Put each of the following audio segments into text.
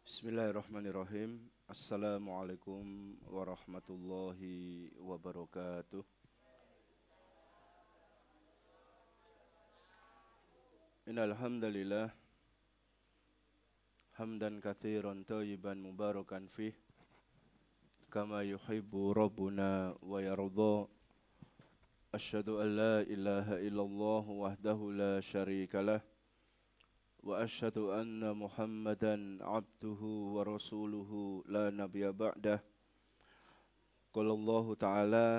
Bismillahirrahmanirrahim. Assalamualaikum warahmatullahi wabarakatuh. Innal hamdalillah hamdan katsiran thayyiban mubarakan fih kama yuhibbu rabbuna wa yarda. Asyhadu an la ilaha illallah wahdahu la syarikalah wa asyhadu anna Muhammadan abduhu wa rasuluhu la nabiyya ba'dah. Qala Allah Ta'ala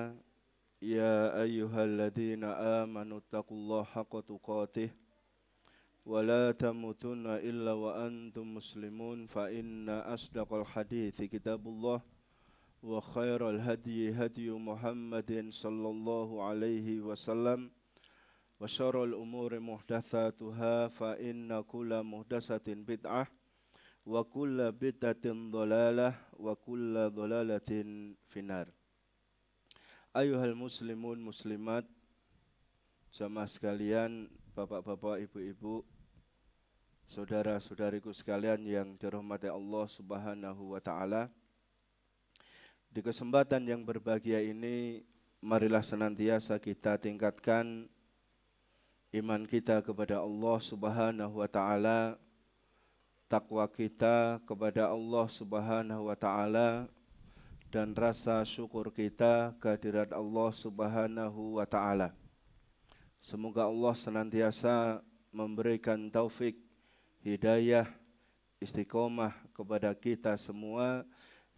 ya ayyuhalladzina amanu taqullaha haqqa tuqatih wa la tamutunna illa wa antum muslimun fa inna asdaqal hadithi kitabullah wa khairal hadyi hadyu Muhammadin sallallahu alaihi wasallam wa syarrul umuri muhdatsatuha fa inna kulla muhdatsatin bid'ah wa kulla bid'atin dhalalah wa kulla dhalalatin finnar. Ayuhal muslimun muslimat, jamaah sekalian, bapak-bapak, ibu-ibu, saudara-saudariku sekalian yang dirahmati Allah Subhanahu wa taala. Di kesempatan yang berbahagia ini, marilah senantiasa kita tingkatkan iman kita kepada Allah Subhanahu wa taala, takwa kita kepada Allah Subhanahu wa taala, dan rasa syukur kita kehadirat Allah Subhanahu wa taala. Semoga Allah senantiasa memberikan taufik, hidayah, istiqomah kepada kita semua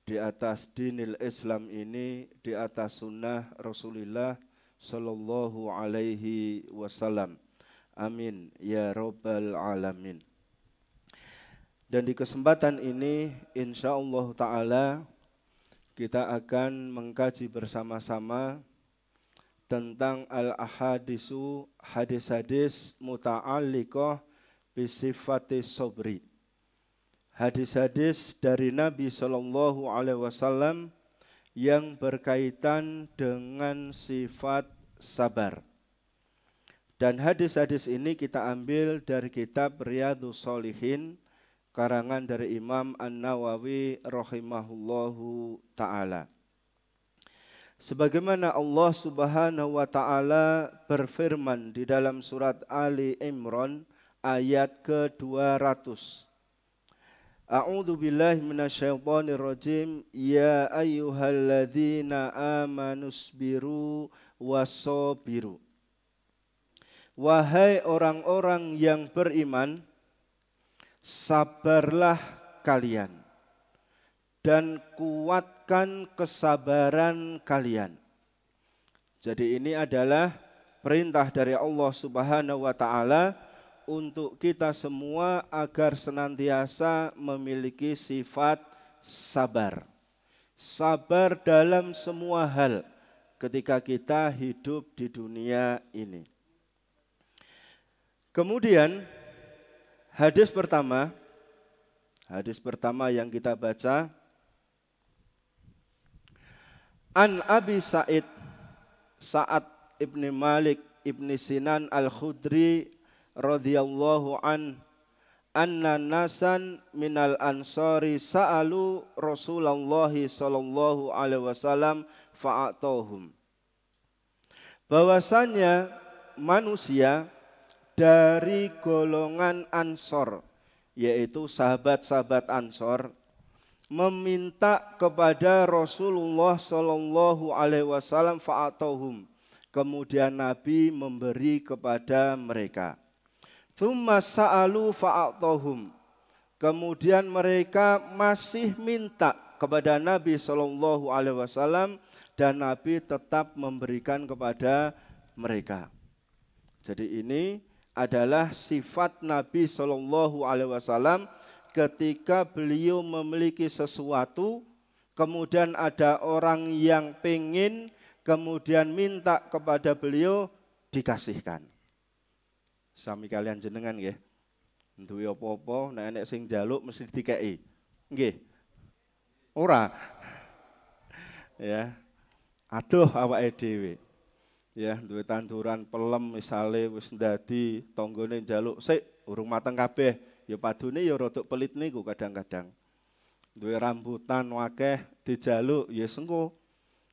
di atas dinil Islam ini, di atas sunnah Rasulullah sallallahu alaihi wasallam. Amin ya rabbal alamin. Dan di kesempatan ini insyaallah taala kita akan mengkaji bersama-sama tentang al-ahadisu, hadis-hadis muta'alliqah bisifati sobri. Hadis-hadis dari Nabi sallallahu alaihi wasallam yang berkaitan dengan sifat sabar. Dan hadis-hadis ini kita ambil dari kitab Riyadhus Shalihin karangan dari Imam An-Nawawi rahimahullahu ta'ala. Sebagaimana Allah Subhanahu wa ta'ala berfirman di dalam surat Ali Imran ayat ke-200. A'udzu billahi minasyaitonir rajim. Ya ayyuhalladzina amanusbiru wasabiru. Wahai orang-orang yang beriman, sabarlah kalian dan kuatkan kesabaran kalian. Jadi ini adalah perintah dari Allah Subhanahu wa taala untuk kita semua agar senantiasa memiliki sifat sabar. Sabar dalam semua hal ketika kita hidup di dunia ini. Kemudian hadis pertama yang kita baca, An Abi Sa'ad ibni Malik ibni Sinan al-Khudri radhiyallahu anna nasan minal ansari sa'alu Rasulullah sallallahu alaihi wasallam fa'atahum. Bahwasanya manusia dari golongan Ansor, yaitu sahabat-sahabat Ansor, meminta kepada Rasulullah sallallahu alaihi wasallam fa'atahum. Kemudian Nabi memberi kepada mereka. Tsumma sa'alu fa'atahum. Kemudian mereka masih minta kepada Nabi sallallahu alaihi wasallam dan Nabi tetap memberikan kepada mereka. Jadi ini adalah sifat Nabi sallallahu alaihi wasallam ketika beliau memiliki sesuatu, kemudian ada orang yang pengen, kemudian minta kepada beliau, dikasihkan. Sami kalian jenengan nggih. Duwe apa-apa nek enek sing njaluk mesti dikeki. Nggih. Ora. Ya. Aduh awake dhewe. Ya, duwe tanduran pelem misale wis ndadi tanggane njaluk sik urung mateng kabeh, ya padune ya rada pelit niku kadang-kadang. duwe rambutan wakeh dijaluk ya engko.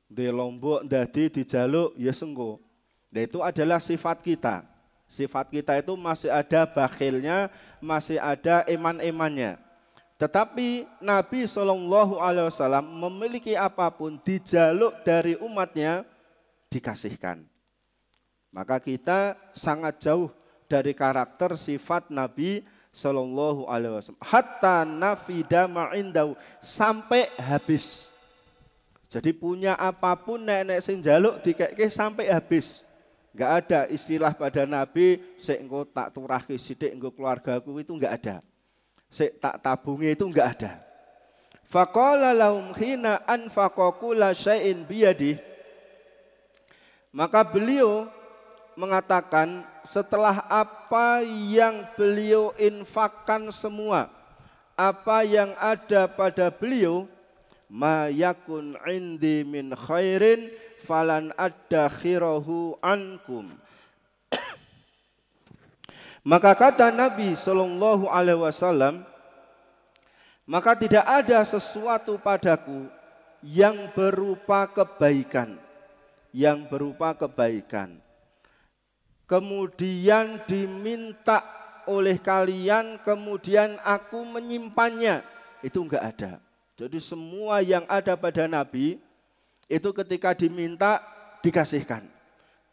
Duwe lombok dadi dijaluk ya engko. Nah, itu adalah sifat kita. Sifat kita itu masih ada bakhilnya, masih ada eman-emannya. Tetapi Nabi SAW memiliki apapun dijaluk dari umatnya dikasihkan. Maka kita sangat jauh dari karakter sifat Nabi SAW. Hatta nafida ma'indau, sampai habis. Jadi punya apapun nek sing jaluk dikeke sampai habis. Enggak ada istilah pada Nabi sik engko tak turahke sithik engko keluargaku, itu enggak ada. Sik tak tabungi, itu enggak ada. Faqala lahum hina anfaqa kulla syai'in biyadi. Maka beliau mengatakan setelah apa yang beliau infakkan semua, apa yang ada pada beliau, ma yakun indi min khairin falan addakhirahu ankum. Maka kata Nabi SAW, maka tidak ada sesuatu padaku yang berupa kebaikan, kemudian diminta oleh kalian, kemudian aku menyimpannya, itu enggak ada. Jadi semua yang ada pada Nabi itu ketika diminta dikasihkan,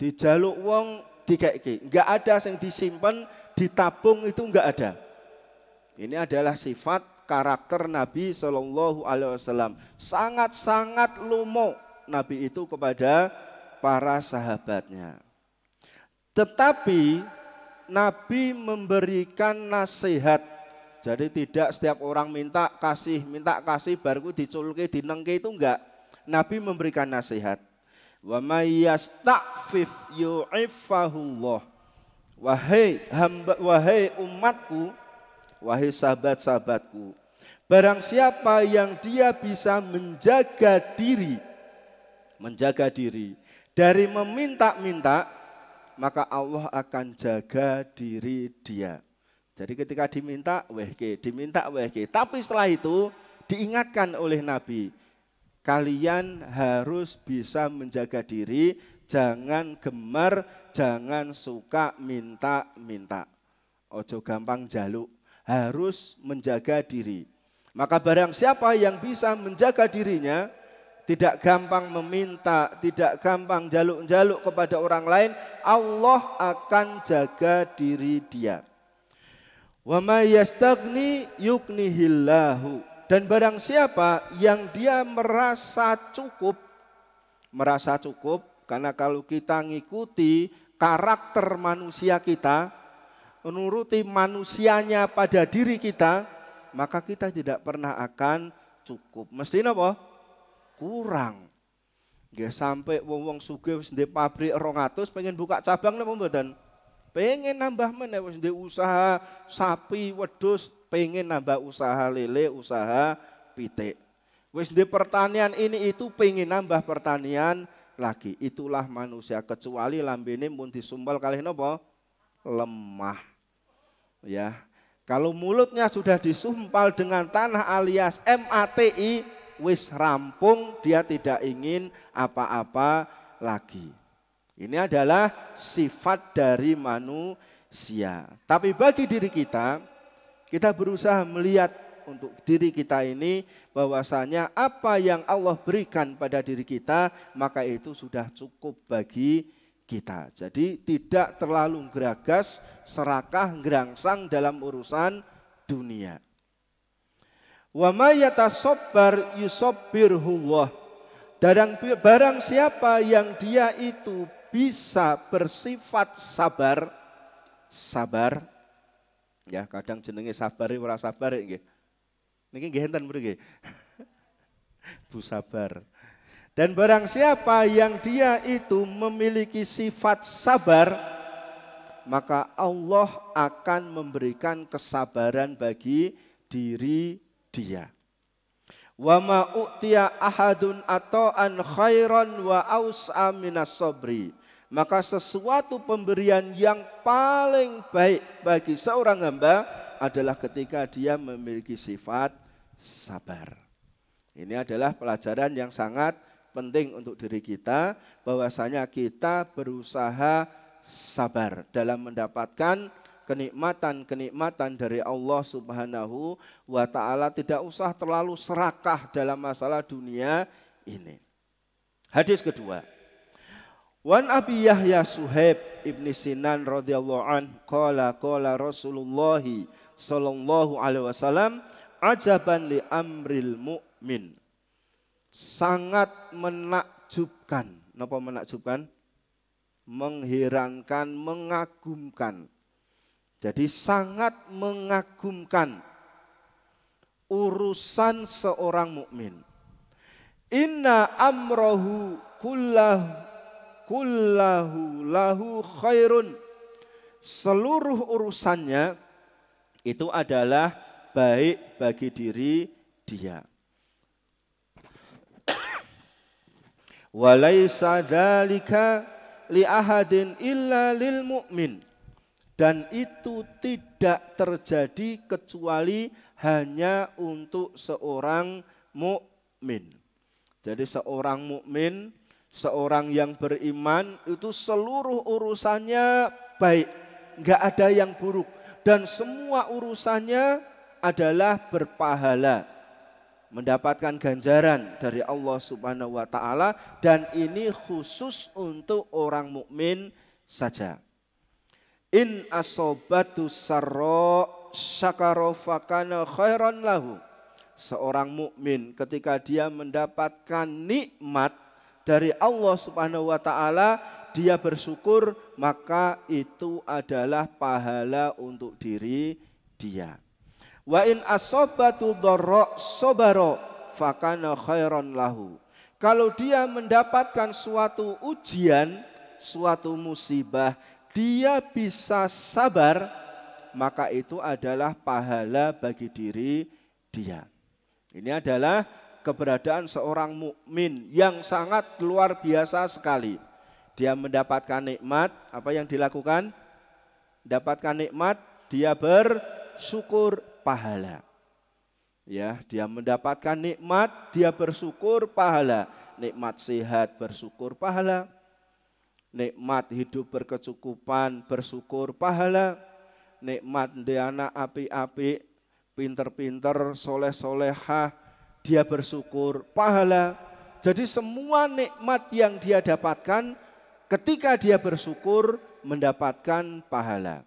dijaluk wong dikeke, enggak ada yang disimpan, ditabung, itu enggak ada. Ini adalah sifat karakter Nabi SAW. Sangat-sangat lumo Nabi itu kepada para sahabatnya. Tetapi Nabi memberikan nasihat. Jadi tidak setiap orang minta kasih baru diculke dinengke, itu enggak. Nabi memberikan nasihat. Wa may yasta'fif yu'iffahullah. Wahai umatku, wahai sahabat-sahabatku, barang siapa yang dia bisa menjaga diri dari meminta-minta, maka Allah akan jaga diri dia. Jadi ketika diminta wehke. Tapi setelah itu diingatkan oleh Nabi, kalian harus bisa menjaga diri, jangan gemar, jangan suka minta-minta. Ojo gampang jaluk, harus menjaga diri. Maka barang siapa yang bisa menjaga dirinya, tidak gampang meminta, tidak gampang jaluk-jaluk kepada orang lain, Allah akan jaga diri dia. Wa may yastaghni yughnihillahu. Dan barang siapa yang dia merasa cukup, karena kalau kita ngikuti karakter manusia kita, menuruti manusianya pada diri kita, maka kita tidak pernah akan cukup. Mesti apa? Kurang. Nggih sampai wong sugih wis ndek pabrik 200 pengen buka cabang napa mboten? Pengen nambah meneh, wis ndek usaha sapi, wedhus, pengen nambah usaha lele, usaha pitik. Wis ndek pertanian ini itu pengen nambah pertanian lagi. Itulah manusia, kecuali lambene mun disumpal kalih napa? Lemah. Ya. Kalau mulutnya sudah disumpal dengan tanah alias MATI, wis rampung, dia tidak ingin apa-apa lagi. Ini adalah sifat dari manusia. Tapi bagi diri kita berusaha melihat untuk diri kita ini bahwasanya apa yang Allah berikan pada diri kita, maka itu sudah cukup bagi kita. Jadi tidak terlalu geragas, serakah, gerangsang dalam urusan dunia. Wa may yatasabbar yusabbirhullah. Dan barang siapa yang dia itu bisa bersifat sabar. Ya, kadang jenenge sabar ora sabar nggih. Niki nggih enten mriki. Bu sabar. Dan barang siapa yang dia itu memiliki sifat sabar, maka Allah akan memberikan kesabaran bagi diri dia. Wa ma u'tiya ahadun ata'an khairan wa aus'a minas sabri. Maka sesuatu pemberian yang paling baik bagi seorang hamba adalah ketika dia memiliki sifat sabar. Ini adalah pelajaran yang sangat penting untuk diri kita, bahwasanya kita berusaha sabar dalam mendapatkan kenikmatan-kenikmatan dari Allah Subhanahu wa ta'ala. Tidak usah terlalu serakah dalam masalah dunia ini. Hadis kedua. Wan Abi Yahya Suhaib ibni Sinan radhiyallahu an qala Rasulullah sallallahu alaihi wasallam ajaban li amril mu'min. Sangat menakjubkan. Napa menakjubkan? Mengherankan, mengagumkan. Jadi sangat mengagumkan urusan seorang mukmin. Inna amrohu kullahu lahu khairun. Seluruh urusannya itu adalah baik bagi diri dia. Walaisa dzalika li ahadin illa lil mu'min. Dan itu tidak terjadi kecuali hanya untuk seorang mukmin. Jadi seorang mukmin, seorang yang beriman itu seluruh urusannya baik, enggak ada yang buruk, dan semua urusannya adalah berpahala, mendapatkan ganjaran dari Allah Subhanahu wa ta'ala, dan ini khusus untuk orang mukmin saja. In asobatu sarra syakara fakana khairan lahu. Seorang mukmin ketika dia mendapatkan nikmat dari Allah Subhanahu wa ta'ala, dia bersyukur, maka itu adalah pahala untuk diri dia. Wa in asobatu dharra sobaro fakana khairan lahu. Kalau dia mendapatkan suatu ujian, suatu musibah, dia bisa sabar, maka itu adalah pahala bagi diri dia. Ini adalah keberadaan seorang mukmin yang sangat luar biasa sekali. Dia mendapatkan nikmat, apa yang dilakukan? Dapatkan nikmat, dia bersyukur, pahala. Ya, dia mendapatkan nikmat, dia bersyukur, pahala. Nikmat sehat, bersyukur, pahala. Nikmat hidup berkecukupan, bersyukur, pahala. Nikmat dia anak api-api, pinter-pinter, soleh-solehah, dia bersyukur, pahala. Jadi semua nikmat yang dia dapatkan ketika dia bersyukur mendapatkan pahala.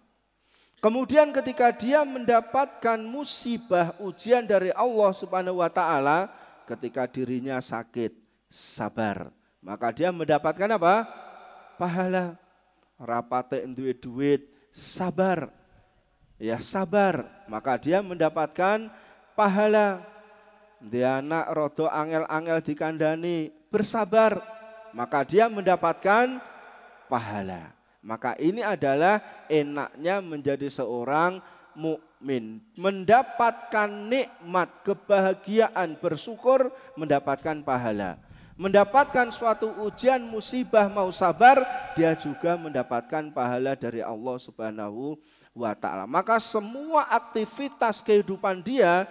Kemudian ketika dia mendapatkan musibah, ujian dari Allah Subhanahu wa ta'ala, ketika dirinya sakit, sabar, maka dia mendapatkan apa? Pahala. Rapate duwe duit, sabar. Ya, sabar, maka dia mendapatkan pahala. Dia anak rodo angel-angel dikandani, bersabar, maka dia mendapatkan pahala. Maka ini adalah enaknya menjadi seorang mukmin, mendapatkan nikmat, kebahagiaan, bersyukur, mendapatkan pahala. Mendapatkan suatu ujian, musibah, mau sabar, dia juga mendapatkan pahala dari Allah Subhanahu wa ta'ala. Maka semua aktivitas kehidupan dia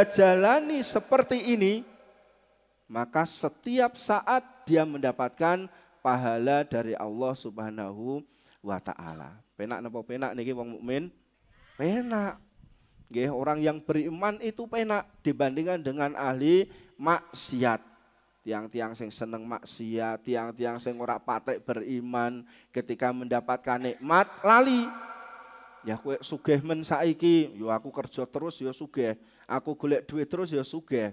jalani seperti ini, maka setiap saat dia mendapatkan pahala dari Allah Subhanahu wa ta'ala. Penak napa penak niki wong mukmin? Penak. Nggih, orang yang beriman itu penak dibandingkan dengan ahli maksiat. Tiang-tiang sing seneng maksiat, tiang-tiang sing ora patek beriman, ketika mendapatkan nikmat lali. Ya kowe sugih men saiki, yo aku kerja terus yo sugih. Aku golek duit terus ya sugih.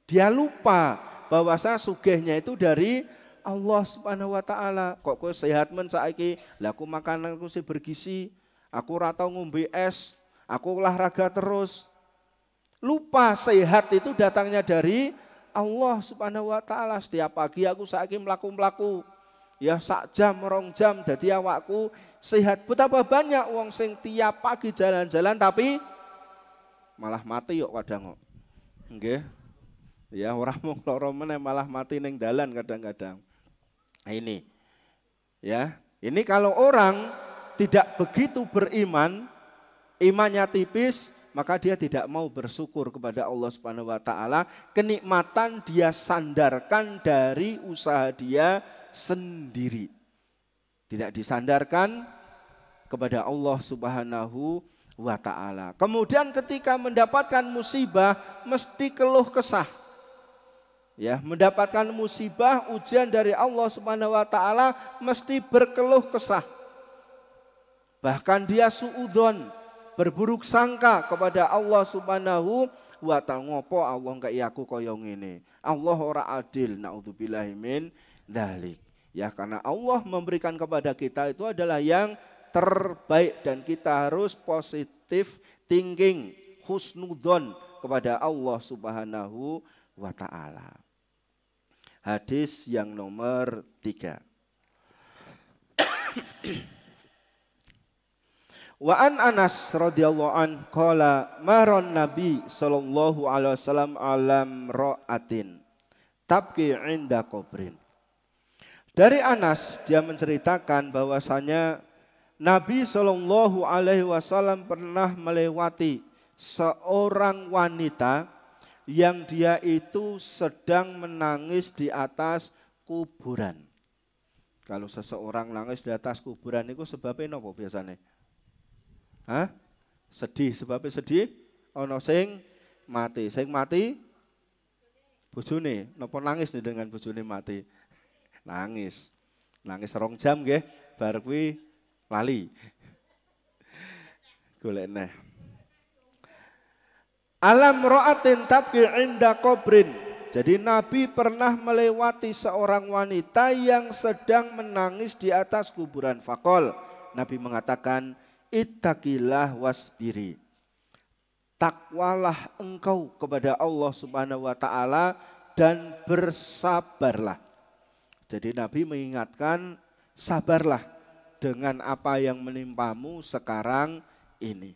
Dia lupa bahwa sugihnya itu dari Allah Subhanahu wa ta'ala. Kok kowe sehat men saiki? Lah aku makananku sih bergizi. Aku ora tau ngombe es. Aku olahraga terus. Lupa sehat itu datangnya dari Allah Subhanahu wa ta'ala. Setiap pagi aku saiki mlaku-mlaku. Ya sak jam, 2 jam dadi awakku sehat. Betapa banyak wong sing tiap pagi jalan-jalan tapi malah mati yuk kadang kok. Nggih. Ya ora mung lara meneh malah mati ning dalan kadang-kadang. Nah ini. Ya, ini kalau orang tidak begitu beriman, imannya tipis, maka dia tidak mau bersyukur kepada Allah Subhanahu wa taala. Kenikmatan dia sandarkan dari usaha dia sendiri. Tidak disandarkan kepada Allah Subhanahu wa taala. Kemudian ketika mendapatkan musibah mesti keluh kesah. Ya, mendapatkan musibah, ujian dari Allah Subhanahu wa taala mesti berkeluh kesah. Bahkan dia suudzon, berburuk sangka kepada Allah Subhanahu wa taala. Ngopo Allah kaya aku kaya ngene. Allah ora adil, naudzubillahi min dzalik. Ya, karena Allah memberikan kepada kita itu adalah yang terbaik dan kita harus positif thinking, husnudzon kepada Allah Subhanahu wa taala. Hadis yang nomor 3. Wa an Anas radhiyallahu an qala maron Nabi sallallahu alaihi wasallam alam ra'atin tabki inda qabrin. Dari Anas dia menceritakan bahwasanya Nabi sallallahu alaihi wasallam pernah melewati seorang wanita yang dia itu sedang menangis di atas kuburan. Kalau seseorang nangis di atas kuburan itu sebabnya apa biasanya? Hah? Sedih, sebabnya sedih. Ono sing mati, bojone. Napa nangis nih dengan bojone mati? Nangis 2 jam nggih, bar kuwi lali. Golek neh. Alam ra'atin tabki inda qabrin. Jadi Nabi pernah melewati seorang wanita yang sedang menangis di atas kuburan. Faqol, Nabi mengatakan, ittaqillah wasbiri. Takwalah engkau kepada Allah Subhanahu wa taala dan bersabarlah. Jadi Nabi mengingatkan, sabarlah dengan apa yang menimpamu sekarang ini.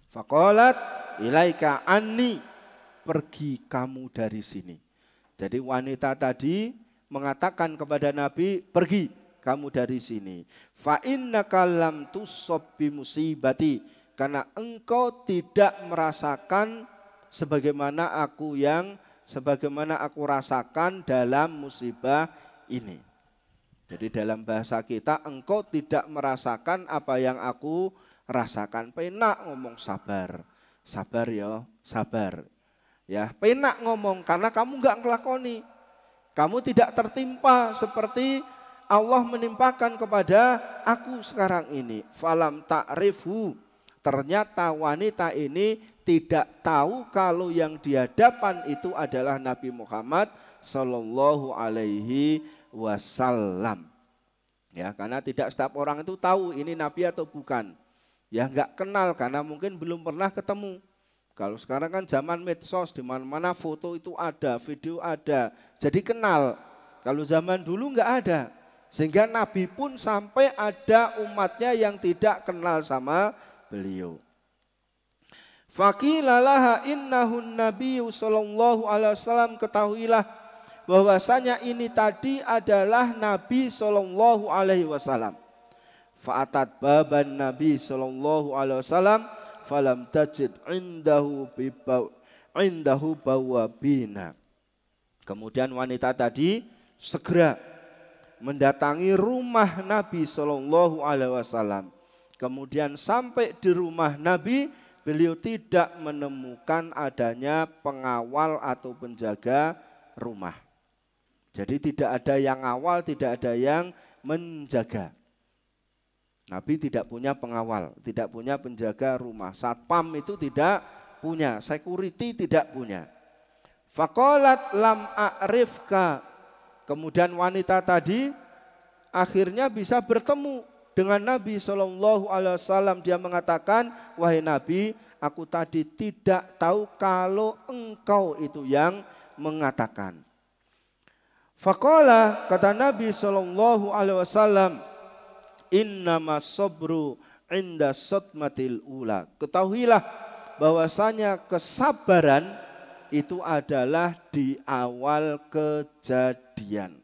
Faqalat ilaika anni, pergi kamu dari sini. Jadi wanita tadi mengatakan kepada Nabi, pergi kamu dari sini. Fa innaka lam tusab bi musibati, karena engkau tidak merasakan sebagaimana aku rasakan dalam musibah ini. Jadi dalam bahasa kita, engkau tidak merasakan apa yang aku rasakan. Penak ngomong sabar. Sabar ya, sabar. Ya, penak ngomong karena kamu enggak ngelakoni. Kamu tidak tertimpa seperti Allah menimpakan kepada aku sekarang ini. Falam ta'rifhu. Ternyata wanita ini tidak tahu kalau yang di hadapan itu adalah Nabi Muhammad sallallahu alaihi wasallam. Ya, karena tidak setiap orang itu tahu ini Nabi atau bukan. Ya enggak kenal karena mungkin belum pernah ketemu. Kalau sekarang kan zaman medsos, di mana-mana foto itu ada, video ada. Jadi kenal. Kalau zaman dulu enggak ada. Sehingga Nabi pun sampai ada umatnya yang tidak kenal sama beliau. Faqila laha innahun nabiyyu sallallahu alaihi wasallam, ketahuilah bahwasanya ini tadi adalah Nabi sallallahu alaihi wasallam. Fa'atat baban Nabi sallallahu alaihi wasallam falam tajid indahu bawabina. Kemudian wanita tadi segera mendatangi rumah Nabi sallallahu alaihi wasallam. Kemudian sampai di rumah Nabi, beliau tidak menemukan adanya pengawal atau penjaga rumah. Jadi tidak ada yang ngawal, tidak ada yang menjaga. Nabi tidak punya pengawal, tidak punya penjaga rumah. Satpam itu tidak punya, security tidak punya. Faqalat lam a'rifka. Kemudian wanita tadi akhirnya bisa bertemu dengan Nabi SAW. Dia mengatakan, wahai Nabi, aku tadi tidak tahu kalau engkau itu yang mengatakan. Faqala, kata Nabi SAW, innama sabru inda sotmatil ula. Ketahuilah bahwasanya kesabaran itu adalah di awal kejadian.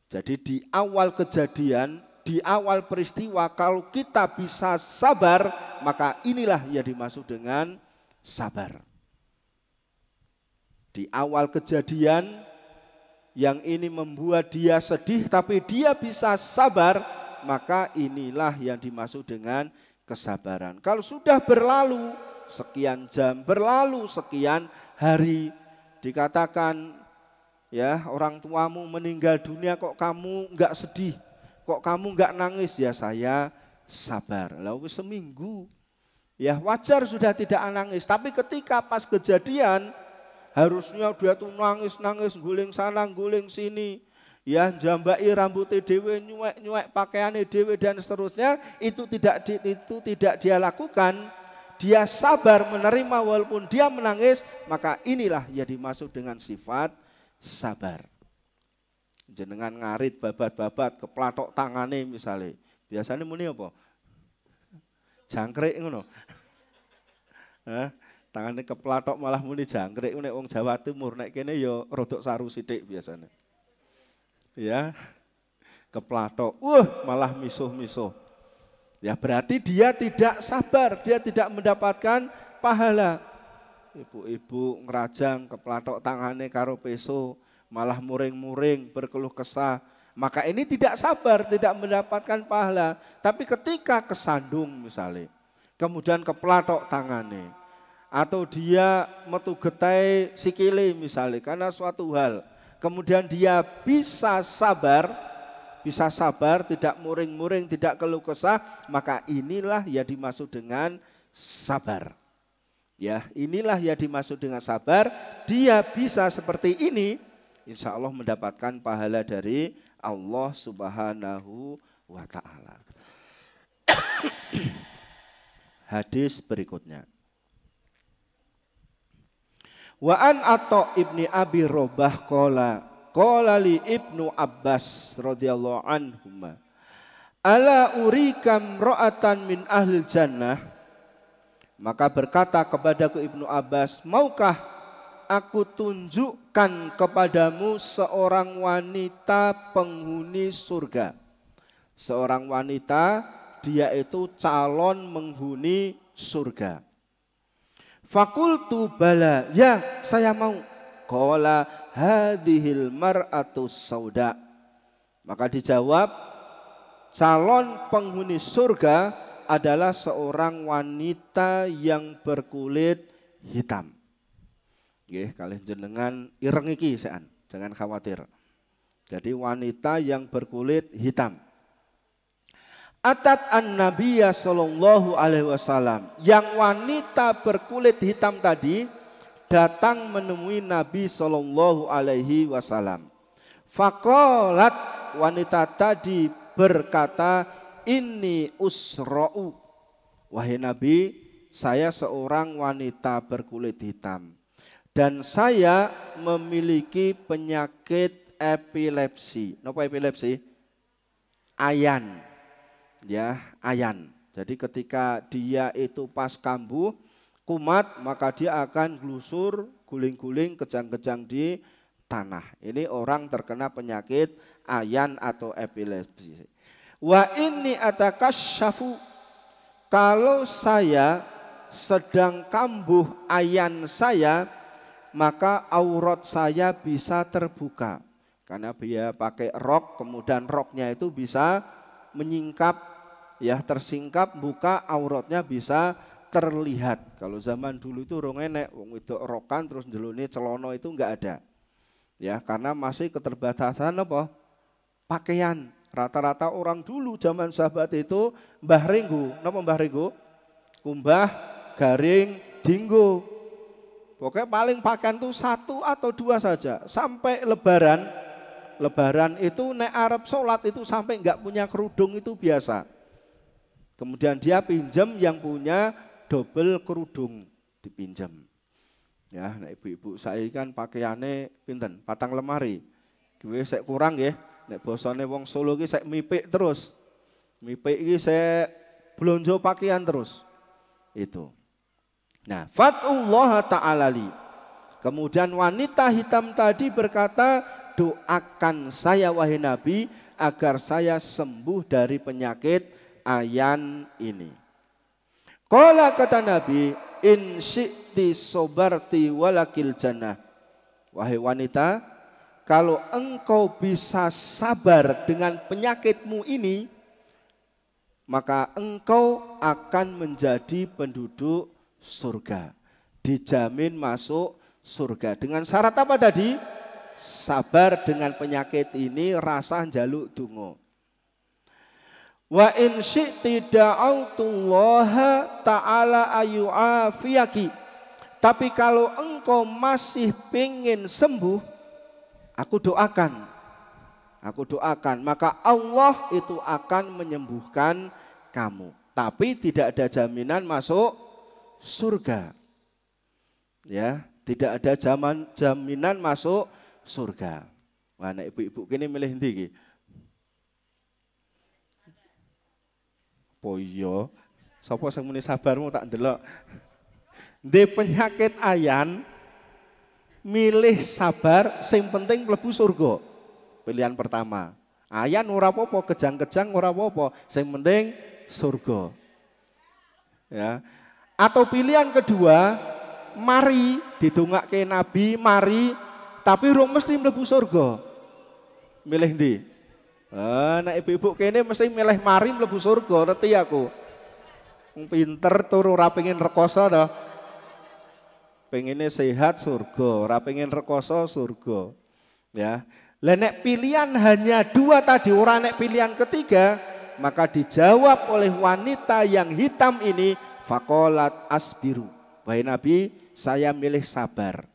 Jadi di awal kejadian di awal peristiwa, kalau kita bisa sabar, maka inilah yang dimaksud dengan sabar. Di awal kejadian yang ini membuat dia sedih, tapi dia bisa sabar, maka inilah yang dimaksud dengan kesabaran. Kalau sudah berlalu sekian jam, berlalu sekian hari, dikatakan ya orang tuamu meninggal dunia kok kamu enggak sedih, kok kamu enggak nangis, ya saya sabar. Lalu seminggu ya wajar sudah tidak nangis, tapi ketika pas kejadian harusnya dia tuh nangis guling sana guling sini, ya jambaki rambutnya dewe, nyuek pakaiannya dewe dan seterusnya, itu tidak dia lakukan. Dia sabar menerima walaupun dia menangis, maka inilah yang dimaksud dengan sifat sabar. Jenengan ngarit babat-babat keplatok tangane misalnya, biasanya muni apa? Jangkrik ngono. Tangannya keplatok malah muni jangkrik, nek wong Jawa Timur, nek kene ya rodok saru sithik biasanya. Ya, keplatok, malah misuh-misuh. Ya berarti dia tidak sabar, dia tidak mendapatkan pahala. Ibu-ibu ngerajang keplatok tangannya karo peso, malah muring-muring berkeluh kesah. Maka ini tidak sabar, tidak mendapatkan pahala. Tapi ketika kesandung misalnya, kemudian keplatok tangannya, atau dia metu getai sikile misalnya karena suatu hal, kemudian dia bisa sabar, tidak muring-muring, tidak keluh kesah, maka inilah yang dimaksud dengan sabar. Ya, inilah yang dimaksud dengan sabar. Dia bisa seperti ini, insya Allah mendapatkan pahala dari Allah Subhanahu wa Ta'ala. Hadis berikutnya. Wa an Atha ibni Abi Robah qala li Ibnu Abbas radhiyallahu anhuma, ala urikam ra'atan min ahlil jannah. Maka berkata kepadaku Ibnu Abbas, maukah aku tunjukkan kepadamu seorang wanita penghuni surga. Seorang wanita, dia itu calon menghuni surga. Fakultu bala, ya saya mau. Qala hadhil mar'atus sauda. Maka dijawab, calon penghuni surga adalah seorang wanita yang berkulit hitam. Nggih, kalih jenengan ireng iki sean, jangan khawatir. Jadi wanita yang berkulit hitam. Atat an-nabiyya sallallahu alaihi wasallam. Yang wanita berkulit hitam tadi datang menemui Nabi sallallahu alaihi wasallam. Faqalat, wanita tadi berkata, inni usra'u. Wahai Nabi, saya seorang wanita berkulit hitam dan saya memiliki penyakit epilepsi. Napa epilepsi? Ayan. Ya, ayan. Jadi ketika dia itu pas kambuh kumat, maka dia akan glusur, guling-guling, kejang-kejang di tanah. Ini orang terkena penyakit ayan atau epilepsi. Wa inni atakasyafu, kalau saya sedang kambuh ayan saya, maka aurat saya bisa terbuka. Karena dia pakai rok, kemudian roknya itu bisa menyingkap, ya tersingkap, buka, auratnya bisa terlihat. Kalau zaman dulu itu rong enek, wong wedok rokan terus ndelone celono itu enggak ada. Ya, karena masih keterbatasan apa? Pakaian. Rata-rata orang dulu zaman sahabat itu mbah ringgu. Napa mbah ringgu? Kumbah, garing, dinggo. Pokoknya paling pakaian itu 1 atau 2 saja. Sampai lebaran. Lebaran itu nek arep sholat itu sampai enggak punya kerudung itu biasa. Kemudian dia pinjam yang punya double kerudung, dipinjam. Ya, nek ibu-ibu saya kan pakaiannya pinten? 4 lemari. Gue sek kurang ya. Nek bosone wong Solo iki sek mipik terus. Mipik iki sek blonjo pakaian terus. Itu. Nah, fatullah ta'ala li. Kemudian wanita hitam tadi berkata, doakan saya wahai Nabi agar saya sembuh dari penyakit ayan ini. Qala kata Nabi, in syi'ti sobarti walakil jannah. Wahai wanita, kalau engkau bisa sabar dengan penyakitmu ini, maka engkau akan menjadi penduduk surga. Dijamin masuk surga. Dengan syarat apa tadi? Sabar dengan penyakit ini, rasa njaluk donga. Wa in syi'ti da'autullaha ta'ala ayu'afiyaki. Tapi kalau engkau masih pengen sembuh, aku doakan, maka Allah itu akan menyembuhkan kamu. Tapi tidak ada jaminan masuk surga. Ya, tidak ada jaminan masuk surga. Mana ibu-ibu kini milih endi iki? Poyo, sapa sing muni sabarmu tak ndelok. Ndek penyakit ayan milih sabar, sing penting mlebu surga. Pilihan pertama. Ayan ora apa-apa, kejang-kejang ora apa-apa, sing penting surga. Ya. Atau pilihan kedua, mari didongake Nabi, mari tapi rung mesti mlebu surga. Milih ndi? Nek ibu-ibu kene mesti milih mari mlebu surga, ngerti aku. Pinter turu ora pengin rekoso to. Pengine sehat surga, ora pengin rekoso surga. Ya. Lah nek pilihan hanya dua tadi, ora nek pilihan ketiga, maka dijawab oleh wanita yang hitam ini, faqalat asbiru. Wahai Nabi, saya milih sabar.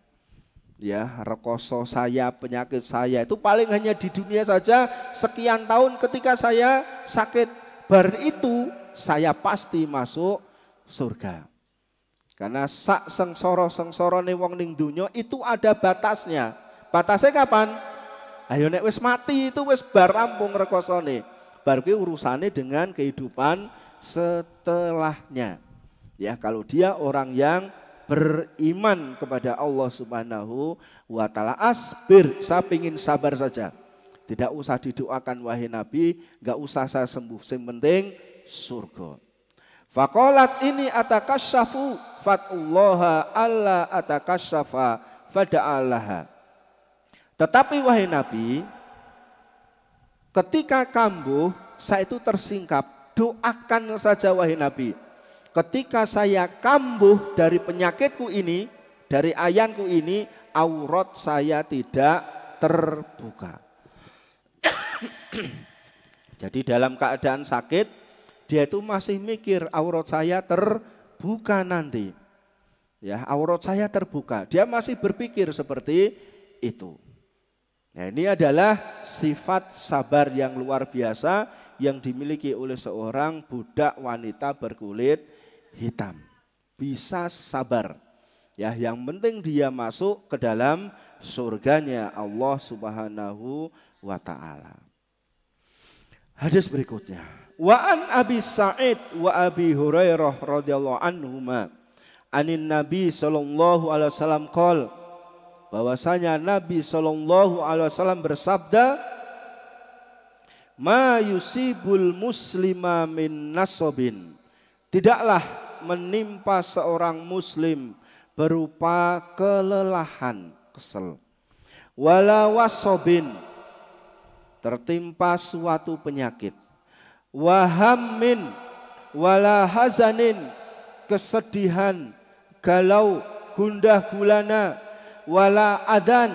Ya, rekoso saya, penyakit saya itu paling hanya di dunia saja sekian tahun, ketika saya sakit bar itu saya pasti masuk surga. Karena sak sengsara-sengsorane wong ning dunya itu ada batasnya. Batasnya kapan? Ayo nek wis mati itu wis bar rampung rekosone. Bar kuwi urusane dengan kehidupan setelahnya. Ya, kalau dia orang yang beriman kepada Allah Subhanahu wa taala, asbir, saya ingin sabar saja. Tidak usah didoakan wahai Nabi, enggak usah saya sembuh, yang penting surga. Faqalat ini atakasyafu fatullaha alla atakasyafa fada'alaha. Tetapi wahai Nabi, ketika kambuh saya itu tersingkap, doakan saja wahai Nabi. Ketika saya kambuh dari penyakitku ini, dari ayanku ini, aurat saya tidak terbuka. Jadi dalam keadaan sakit, dia itu masih mikir aurat saya terbuka nanti. Ya, aurat saya terbuka. Dia masih berpikir seperti itu. Nah, ini adalah sifat sabar yang luar biasa yang dimiliki oleh seorang budak wanita berkulit hitam. Bisa sabar. Ya, yang penting dia masuk ke dalam surganya Allah Subhanahu wa taala. Hadis berikutnya. Wa an Abi Sa'id wa Abi Hurairah radhiyallahu anhuma anin Nabi sallallahu alaihi wasallam qol, bahwasanya Nabi sallallahu alaihi wasallam bersabda, ma yusibul muslima min nasabin, tidaklah menimpa seorang muslim berupa kelelahan, kesel, wala wasobin, tertimpa suatu penyakit, wahammin, wala hazanin, kesedihan, galau, gundah gulana, wala adan,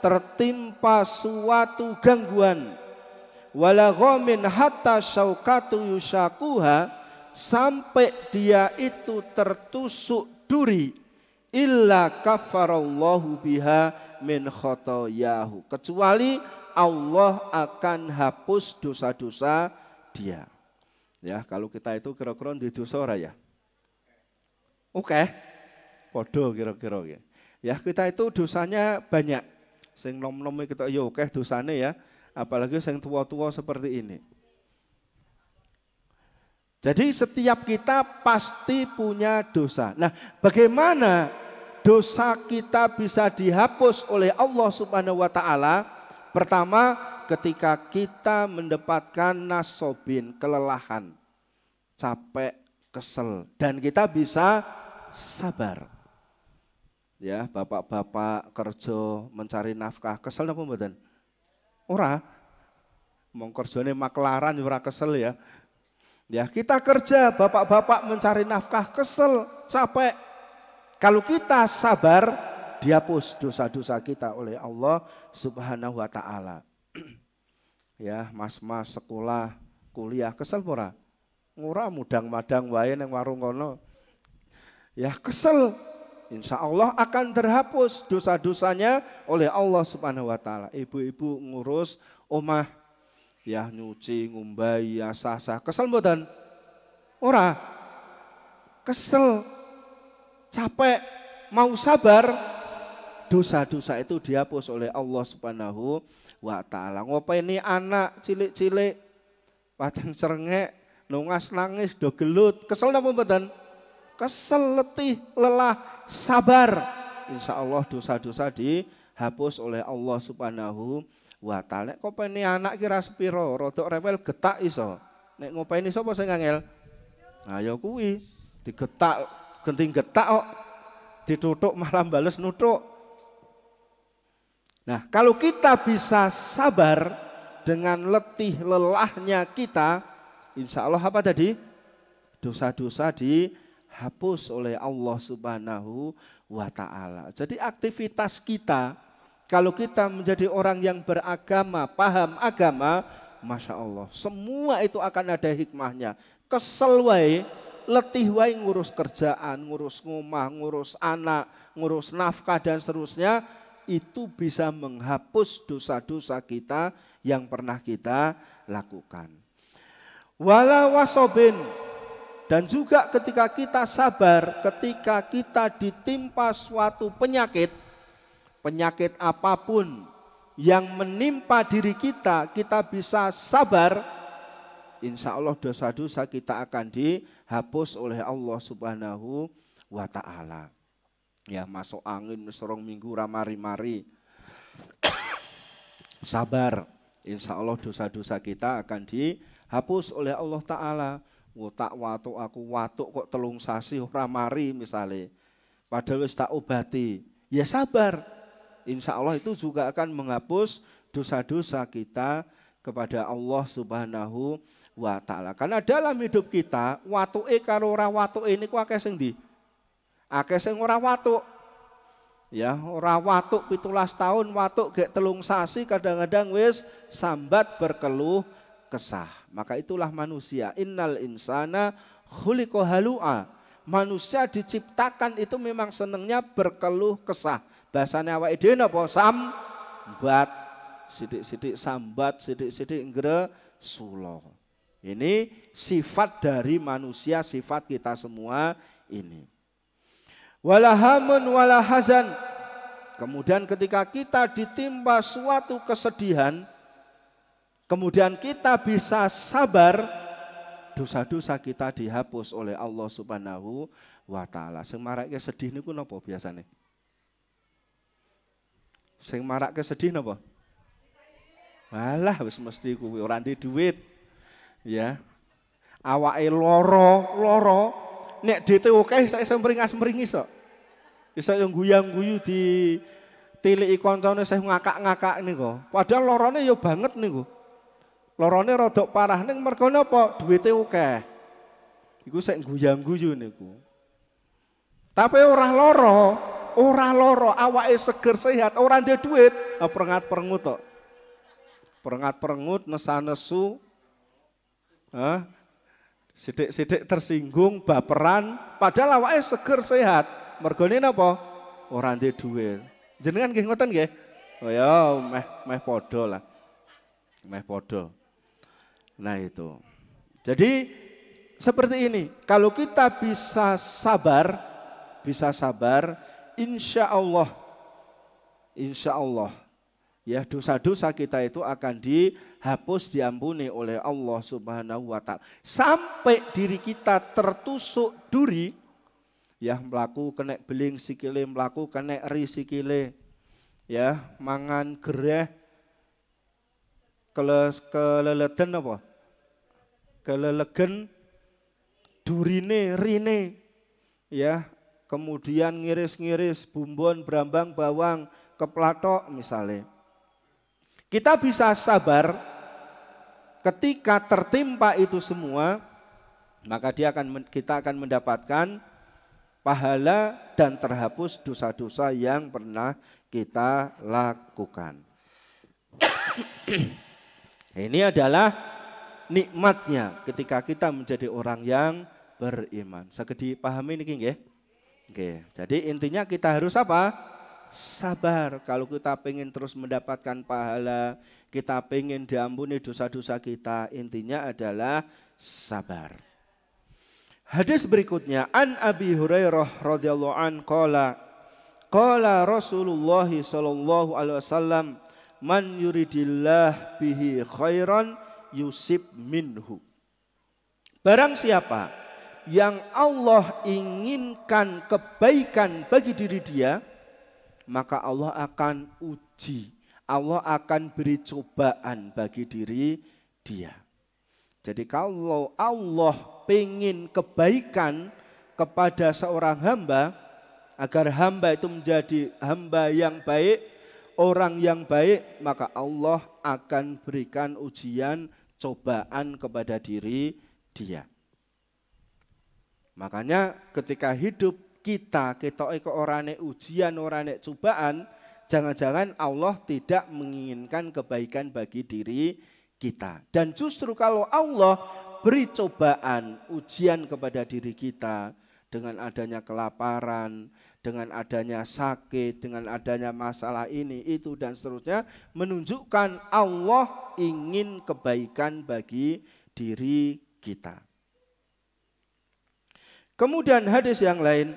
tertimpa suatu gangguan, wala ghamin hatta syaukatu yushakuha, sampai dia itu tertusuk duri, illa kafarallahu biha min khotoyahu, kecuali Allah akan hapus dosa-dosa dia. Ya, kalau kita itu kira-kira di dosa ora ya? Oke. Podo kira-kira ya. Ya, kita itu dosanya banyak. Sing nom-nom kita ya oke dosane ya, apalagi sing tua-tua seperti ini. Jadi setiap kita pasti punya dosa. Nah, bagaimana dosa kita bisa dihapus oleh Allah Subhanahu wa taala? Pertama, ketika kita mendapatkan nasobin, kelelahan, capek, kesel, dan kita bisa sabar. Ya, bapak-bapak kerja mencari nafkah, kesel napa mboten? Ora. Mong kerjane maklaran ora kesel ya. Ya, kita kerja, bapak-bapak mencari nafkah, kesel, capek. Kalau kita sabar, dihapus dosa-dosa kita oleh Allah Subhanahu wa taala. Ya, mas-mas sekolah, kuliah, kesel ora? Ora, mudang-madang wae nang warung kono. Ya, kesel. Insya Allah akan terhapus dosa-dosanya oleh Allah Subhanahu wa taala. Ibu-ibu ngurus omah, ya nyuci, ngumbai, ya sah-sah. Kesel mboten? Ora. Kesel, capek, mau sabar, dosa-dosa itu dihapus oleh Allah Subhanahu wa taala. Ngopeni anak cilik-cilik padang cerengek, nungas nangis, do gelut. Kesel napa mboten? Kesel, letih, lelah, sabar. Insya Allah dosa-dosa dihapus oleh Allah Subhanahu wa ta'ala. Nek ngopeni anak kira sepiro, rodok rewel getak iso. Nek ngopeni sapa sing angel? Nah ya kuwi, digetak, genting getak kok. Ditutuk malah bales nutuk. Nah, kalau kita bisa sabar dengan letih lelahnya kita, insya Allah apa tadi? Dosa-dosa dihapus oleh Allah Subhanahu wa ta'ala. Jadi aktivitas kita, kalau kita menjadi orang yang beragama, paham agama, Masya Allah, semua itu akan ada hikmahnya. Kesel wae, letih wae ngurus kerjaan, ngurus ngomah, ngurus anak, ngurus nafkah dan seterusnya, itu bisa menghapus dosa-dosa kita yang pernah kita lakukan. Wala wasobin. Dan juga ketika kita sabar, ketika kita ditimpa suatu penyakit, penyakit apapun yang menimpa diri kita, kita bisa sabar, insya Allah dosa-dosa kita akan dihapus oleh Allah Subhanahu wa ta'ala. Ya, masuk angin serong minggu ramari-mari, sabar, insya Allah dosa-dosa kita akan dihapus oleh Allah Ta'ala. Tak watuk aku watuk kok telung sasi ora mari misalnya, padahal wis tak obati, ya sabar, insya Allah itu juga akan menghapus dosa-dosa kita kepada Allah Subhanahu wa ta'ala. Karena dalam hidup kita watuke karo ora watuke niku akeh sing ndi? Akeh sing ora watuk. Ya, ora watuk 17 tahun, watuk gek telung sasi, kadang-kadang wis sambat berkeluh kesah. Maka itulah manusia. Innal insana khuliqa halu'a. Manusia diciptakan itu memang senengnya berkeluh kesah. Bahasane awake dhewe napa? Sambat. Sidik-sidik sambat, sidik-sidik ngresula. Ini sifat dari manusia, sifat kita semua ini. Wala hamun wala hazan. Kemudian ketika kita ditimpa suatu kesedihan, kemudian kita bisa sabar, dosa-dosa kita dihapus oleh Allah Subhanahu wa ta'ala. Sing marake sedih niku napa biasane? Sing marake sedih napa? Alah wis mesti kuwi ora ndek duit. Ya. Awake loro, nek dite akeh iso meringas-meringis kok. Iso yo guyang-guyu di tiliki kancane sing ngakak-ngakak niku. Padahal lorone yo banget niku. Lorone rodok parah ning mergo napa? Duwite akeh. Iku sik guyang-guyu niku. Tapi ora loro, awake seger sehat, ora ndek duit, perengat-perengut tok. Perengat-perengut, nesa-nesu. Sidik-sidik tersinggung, baperan, padahal awake seger sehat. Mergone napa? Ora ndek duit. Jenengan nggih ngoten nggih? Oh ya, meh padha lah. Meh padha. Nah itu. Jadi seperti ini. Kalau kita bisa sabar, insya Allah, ya dosa-dosa kita itu akan dihapus, diampuni oleh Allah Subhanahu wa ta'ala. Sampai diri kita tertusuk duri, ya mlaku kena beling sikile, mlaku kena ri sikile, ya mangan gereh, keleleden apa? Kelelegen durine rine ya, kemudian ngiris-ngiris bumbon, brambang, bawang, keplatok misalnya. Kita bisa sabar ketika tertimpa itu semua, maka kita akan mendapatkan pahala dan terhapus dosa-dosa yang pernah kita lakukan. Ini adalah nikmatnya ketika kita menjadi orang yang beriman. Saged dipahami niki nggih? Nggih. Jadi intinya kita harus apa? Sabar. Kalau kita pengen terus mendapatkan pahala, kita pengen diampuni dosa-dosa kita, intinya adalah sabar. Hadis berikutnya, an Abi Hurairah radhiyallahu an qala Rasulullah sallallahu alaihi wasallam, man yuridillah bihi khairan yusib minhu. Barang siapa yang Allah inginkan kebaikan bagi diri dia, maka Allah akan uji, Allah akan beri cobaan bagi diri dia. Jadi kalau Allah pengen kebaikan kepada seorang hamba, agar hamba itu menjadi hamba yang baik, orang yang baik, maka Allah akan berikan ujian, cobaan kepada diri dia. Makanya ketika hidup kita ke orane ujian, orane cobaan, jangan-jangan Allah tidak menginginkan kebaikan bagi diri kita. Dan justru kalau Allah beri cobaan, ujian kepada diri kita dengan adanya kelaparan, dengan adanya sakit, dengan adanya masalah ini, itu dan seterusnya, menunjukkan Allah ingin kebaikan bagi diri kita. Kemudian hadis yang lain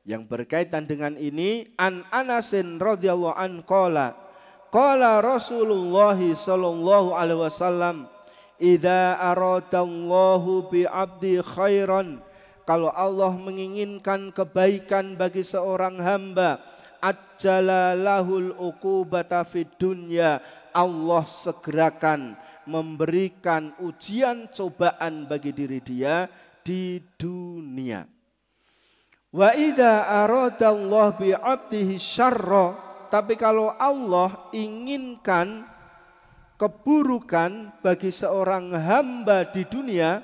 yang berkaitan dengan ini, an Anasin radhiyallahu an qala Rasulullah sallallahu alaihi wasallam, idza aradallahu bi 'abdi khairan, kalau Allah menginginkan kebaikan bagi seorang hamba, ajjala lahul uqubata fid dunya, Allah segerakan memberikan ujian cobaan bagi diri dia di dunia. Wa idza aradallahu bi 'abdihi syarra, tapi kalau Allah inginkan keburukan bagi seorang hamba di dunia,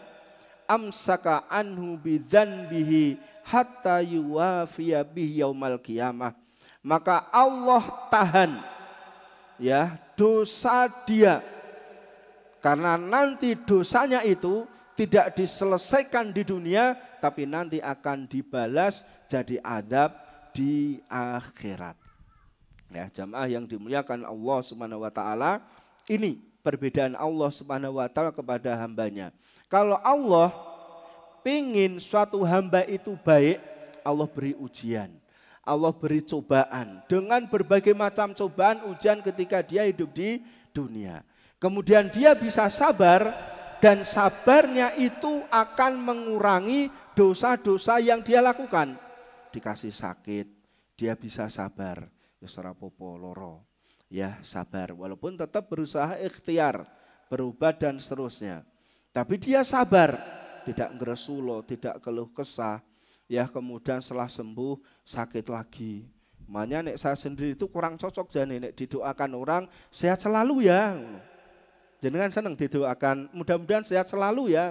amsaka anhu bidzanbihi hatta yuwafiya bihi yaumal qiyamah, maka Allah tahan ya dosa dia, karena nanti dosanya itu tidak diselesaikan di dunia, tapi nanti akan dibalas jadi adab di akhirat. Ya, jamaah yang dimuliakan Allah Subhanahu wa taala, ini perbedaan Allah Subhanahu wa taala kepada hambanya. Kalau Allah pingin suatu hamba itu baik, Allah beri ujian, Allah beri cobaan dengan berbagai macam cobaan, ujian ketika dia hidup di dunia. Kemudian dia bisa sabar, dan sabarnya itu akan mengurangi dosa-dosa yang dia lakukan. Dikasih sakit, dia bisa sabar, ya serapopo loro, ya sabar, walaupun tetap berusaha ikhtiar, berobat dan seterusnya. Tapi dia sabar, tidak ngeresulo, tidak keluh kesah, ya kemudian setelah sembuh sakit lagi. Makanya nek saya sendiri itu kurang cocok jane nek didoakan orang sehat selalu ya. Jenengan seneng didoakan, mudah-mudahan sehat selalu ya.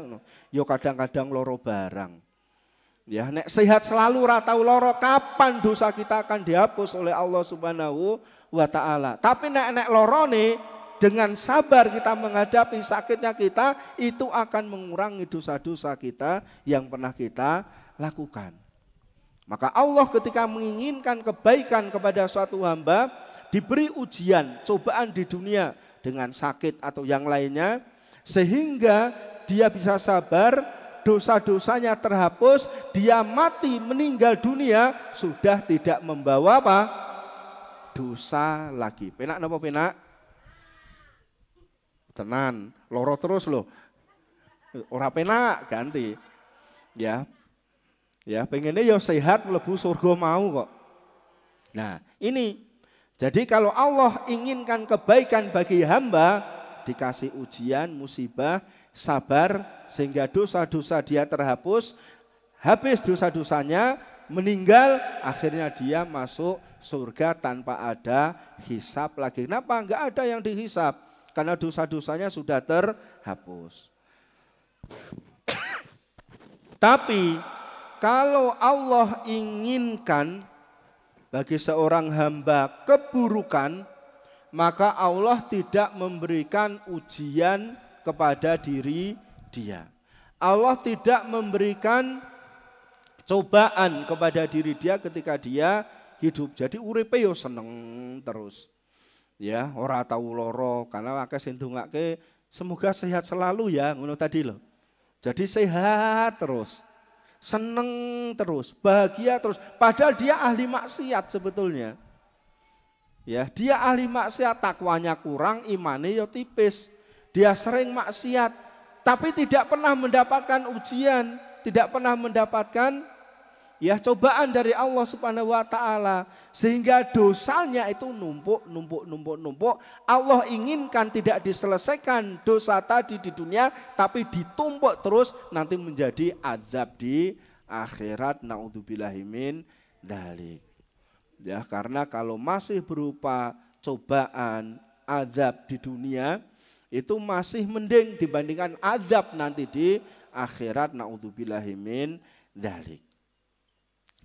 Yo kadang-kadang loro barang. Ya, nek sehat selalu ra tau loro, kapan dosa kita akan dihapus oleh Allah Subhanahu wa taala. Tapi nek lorone, dengan sabar kita menghadapi sakitnya kita, itu akan mengurangi dosa-dosa kita yang pernah kita lakukan. Maka Allah ketika menginginkan kebaikan kepada suatu hamba, diberi ujian, cobaan di dunia dengan sakit atau yang lainnya, sehingga dia bisa sabar, dosa-dosanya terhapus, dia mati meninggal dunia sudah tidak membawa apa? Dosa lagi. Penak napa penak? Tenan, loro terus loh. Ora penak, ganti. Ya. Ya, pengennya ya sehat mlebu surga mau kok. Nah, ini Jadi kalau Allah inginkan kebaikan bagi hamba, dikasih ujian, musibah, sabar, sehingga dosa-dosa dia terhapus, habis dosa-dosanya, meninggal, akhirnya dia masuk surga tanpa ada hisab lagi. Kenapa? Enggak ada yang dihisab, karena dosa-dosanya sudah terhapus. Tapi kalau Allah inginkan bagi seorang hamba keburukan, maka Allah tidak memberikan ujian kepada diri dia. Allah tidak memberikan cobaan kepada diri dia ketika dia hidup. Jadi uripe yo seneng terus. Ya, ora tahu loro, karena akeh sing ndongake semoga sehat selalu ya, ngono tadi loh. Jadi sehat terus. Seneng terus, bahagia terus. Padahal dia ahli maksiat sebetulnya. Ya, dia ahli maksiat, takwanya kurang, imannya ya tipis. Dia sering maksiat, tapi tidak pernah mendapatkan ujian, tidak pernah mendapatkan ya cobaan dari Allah Subhanahu wa taala, sehingga dosanya itu numpuk. Allah inginkan tidak diselesaikan dosa tadi di dunia, tapi ditumpuk terus nanti menjadi azab di akhirat. Naudzubillahi min dzalik. Ya, karena kalau masih berupa cobaan, azab di dunia itu masih mending dibandingkan azab nanti di akhirat. Naudzubillahi min dzalik.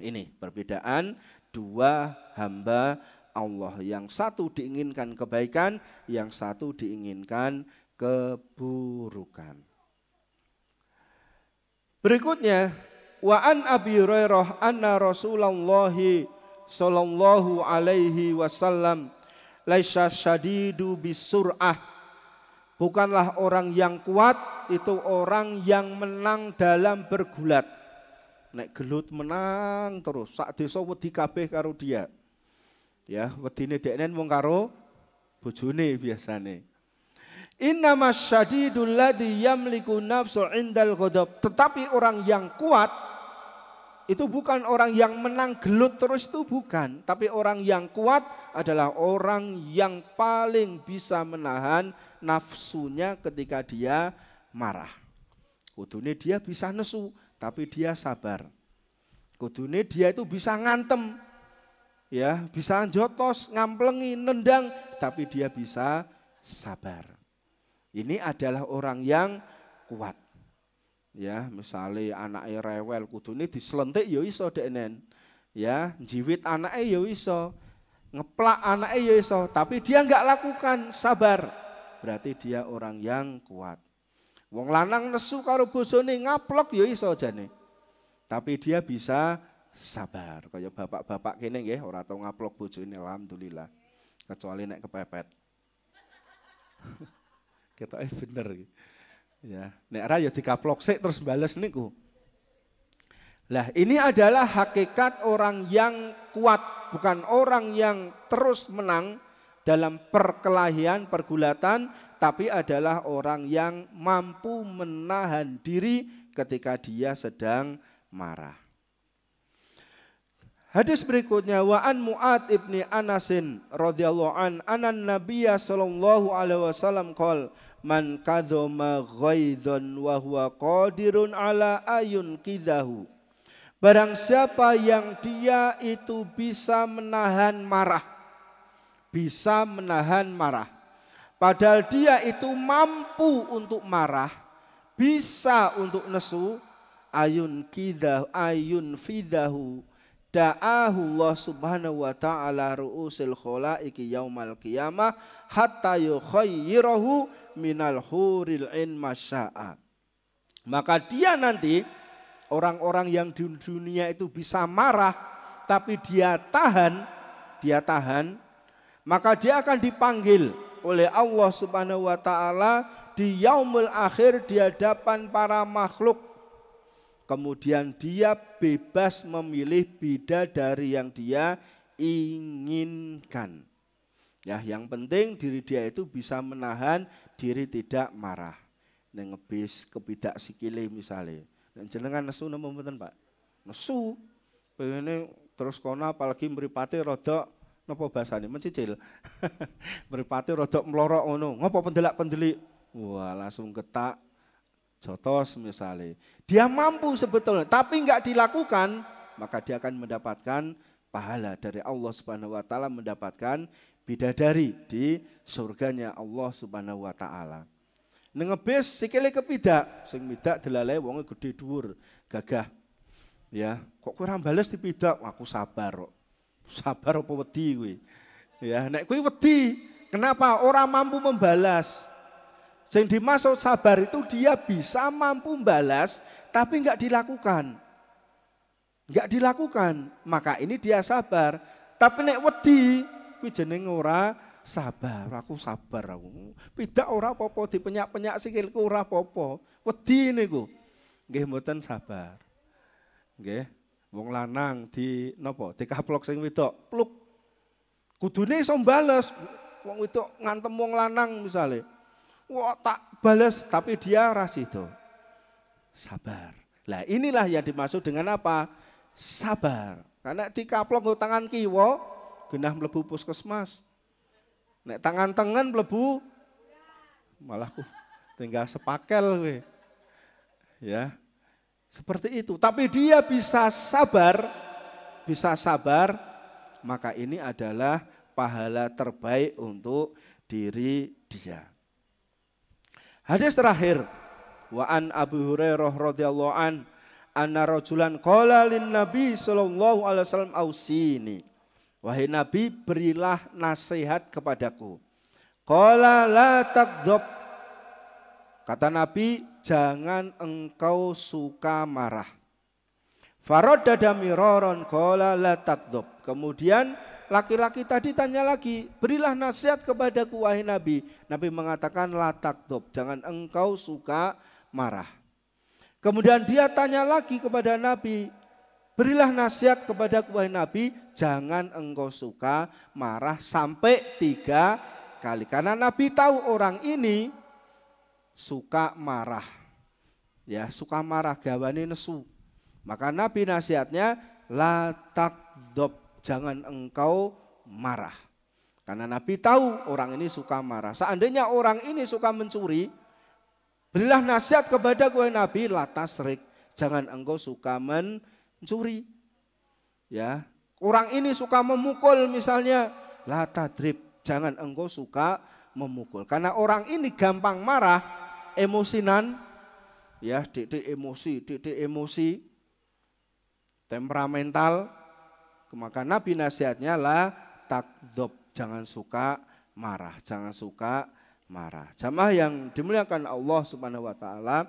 Ini perbedaan dua hamba Allah. Yang satu diinginkan kebaikan, yang satu diinginkan keburukan. Berikutnya, wa an Abi Hurairah anna Rasulullah sallallahu alaihi wasallam laisa syadidu bisur'ah. Bukanlah orang yang kuat itu orang yang menang dalam bergulat. Nek gelut menang terus, sak desa wedi kabeh karo dia. Ya, wedine deknen mung karo bojone biasane. Innamas syadidul ladzi yamliku nafsu indal ghadab. Tetapi orang yang kuat itu bukan orang yang menang gelut terus, itu bukan. Tapi orang yang kuat adalah orang yang paling bisa menahan nafsunya ketika dia marah. Kudune dia bisa nesu, tapi dia sabar. Kudune dia itu bisa ngantem, ya, bisa jotos, ngamplengi, nendang, tapi dia bisa sabar. Ini adalah orang yang kuat. Ya, misalnya anaknya rewel, kudune diselentik ya iso deknen. Ya, jiwit anaknya ya iso, ngeplak anaknya ya iso, tapi dia enggak lakukan, sabar. Berarti dia orang yang kuat. Wong lanang nesu karo bojone ngaplok ya iso jane. Tapi dia bisa sabar. Kayak bapak-bapak kene nggih ora tau ngaplok bojone, alhamdulillah. Kecuali nek kepepet. Ketoke bener. Ya, nek ora ya dikaplok sik terus bales niku. Lah, ini adalah hakikat orang yang kuat, bukan orang yang terus menang dalam perkelahian, pergulatan, tapi adalah orang yang mampu menahan diri ketika dia sedang marah. Hadis berikutnya, wa an Mu'ad ibni Anasin radhiyallahu an anan Nabiyya sallallahu alaihi wasallam qol man kadhama ghaidhan wa huwa qadirun ala ayun kidahu. Barang siapa yang dia itu bisa menahan marah, bisa menahan marah, padahal dia itu mampu untuk marah, bisa untuk nesu, ayun fidahu da'ahu Allah subhanahu wa ta'ala ru'usil khalaiki yaumal qiyamah hatta yukhayyirahu minal huril in masya'a. Maka dia nanti, orang-orang yang di dunia itu bisa marah tapi dia tahan, maka dia akan dipanggil oleh Allah Subhanahu wa taala di yaumul akhir di hadapan para makhluk. Kemudian dia bebas memilih bidadari yang dia inginkan. Ya, yang penting diri dia itu bisa menahan diri tidak marah. Nek ngebis kebidak sikile misalnya. Nek jenengan nesu napa mboten, Pak? Nesu. Pengene terus kono apalagi mripate rada napa bahasane mencicil. Mripate rodok mlorok ngono, ngopo pendelak-pendelik. Wah, langsung ketak jotos misalnya. Dia mampu sebetulnya, tapi enggak dilakukan, maka dia akan mendapatkan pahala dari Allah Subhanahu wa taala, mendapatkan bidadari di surganya Allah Subhanahu wa taala. Nengebis sikile kepidak, sing midak delalae wonge gedhe dhuwur, gagah. Ya, kok kowe ora bales dipidak, aku sabar kok. Sabar apa wedi kowe? Ya, nek kowe wedi, kenapa orang mampu membalas? Yang dimaksud sabar itu dia bisa mampu membalas, tapi enggak dilakukan. Enggak dilakukan, maka ini dia sabar. Tapi nek wedi, kuwi jenenge ora sabar. Aku sabar aku. Pidak ora apa-apa, dipenyak-penyak sikilku ora apa-apa. Wedi niku. Nggih mboten sabar. Nggih, wong lanang di napa? Dikaplok sing wedok, pluk. Kudune iso mbales. Wong wedok ngantem wong lanang misale. Wah tak balas, tapi dia rasido. Sabar. Nah inilah yang dimaksud dengan apa? Sabar. Karena dikaplok nggo tangan kiwa, genah mlebu puskesmas. Nek tangan tengen mlebu, malah tinggal sepakel we. Ya, seperti itu. Tapi dia bisa sabar, maka ini adalah pahala terbaik untuk diri dia. Hadis terakhir, wa an Abu Hurairah radhiyallahu an anna rajulan qala lin Nabi sallallahu alaihi wasallam ausini. Wahai Nabi, berilah nasihat kepadaku. Qala la takdzab. Kata Nabi, jangan engkau suka marah. Faradda miraron qala la takdzab. Kemudian laki-laki tadi tanya lagi, berilah nasihat kepadaku wahai Nabi. Nabi mengatakan la takdzab, jangan engkau suka marah. Kemudian dia tanya lagi kepada Nabi, berilah nasihat kepadaku wahai Nabi, jangan engkau suka marah, sampai 3 kali. Karena Nabi tahu orang ini suka marah. Ya, suka marah, gawane nesu. Maka Nabi nasihatnya la takdzab, jangan engkau marah. Karena Nabi tahu orang ini suka marah. Seandainya orang ini suka mencuri, berilah nasihat kepada gue Nabi, la tasrik, jangan engkau suka mencuri. Ya, orang ini suka memukul misalnya, la tadrib, jangan engkau suka memukul. Karena orang ini gampang marah, emosinan, ya, titik emosi, temperamental. Maka Nabi nasihatnya la takdzab, jangan suka marah, jangan suka marah. Jamaah yang dimuliakan Allah Subhanahu wa taala,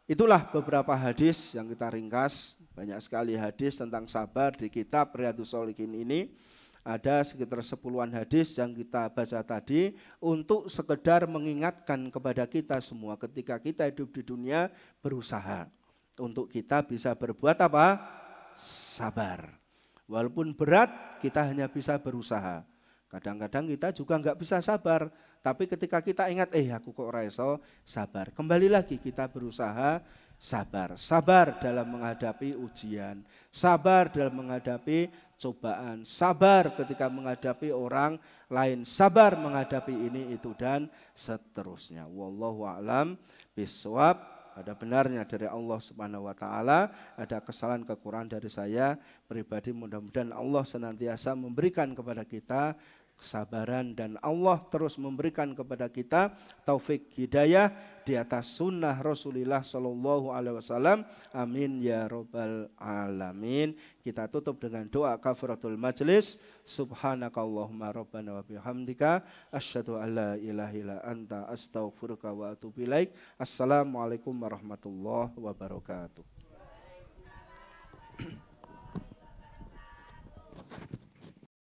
itulah beberapa hadis yang kita ringkas. Banyak sekali hadis tentang sabar di kitab Riyadhus Shalihin ini. Ada sekitar 10-an hadis yang kita baca tadi untuk sekedar mengingatkan kepada kita semua ketika kita hidup di dunia, berusaha untuk kita bisa berbuat apa? Sabar. Walaupun berat, kita hanya bisa berusaha. Kadang-kadang kita juga enggak bisa sabar. Tapi ketika kita ingat, aku kok ora iso sabar. Kembali lagi kita berusaha sabar. Sabar dalam menghadapi ujian. Sabar dalam menghadapi cobaan. Sabar ketika menghadapi orang lain. Sabar menghadapi ini, itu, dan seterusnya. Wallahu a'lam bishawab. Ada benarnya dari Allah Subhanahu wa taala, ada kesalahan kekurangan dari saya pribadi. Mudah-mudahan Allah senantiasa memberikan kepada kita kesabaran dan Allah terus memberikan kepada kita taufik hidayah di atas sunnah Rasulullah Shallallahu Alaihi Wasallam. Amin ya robbal alamin. Kita tutup dengan doa kafaratul majlis. Subhanakallahumma rabbana wa bihamdika asyhadu an la ilaha illa anta astaghfiruka wa atubu ilaik. Assalamualaikum warahmatullahi wabarakatuh.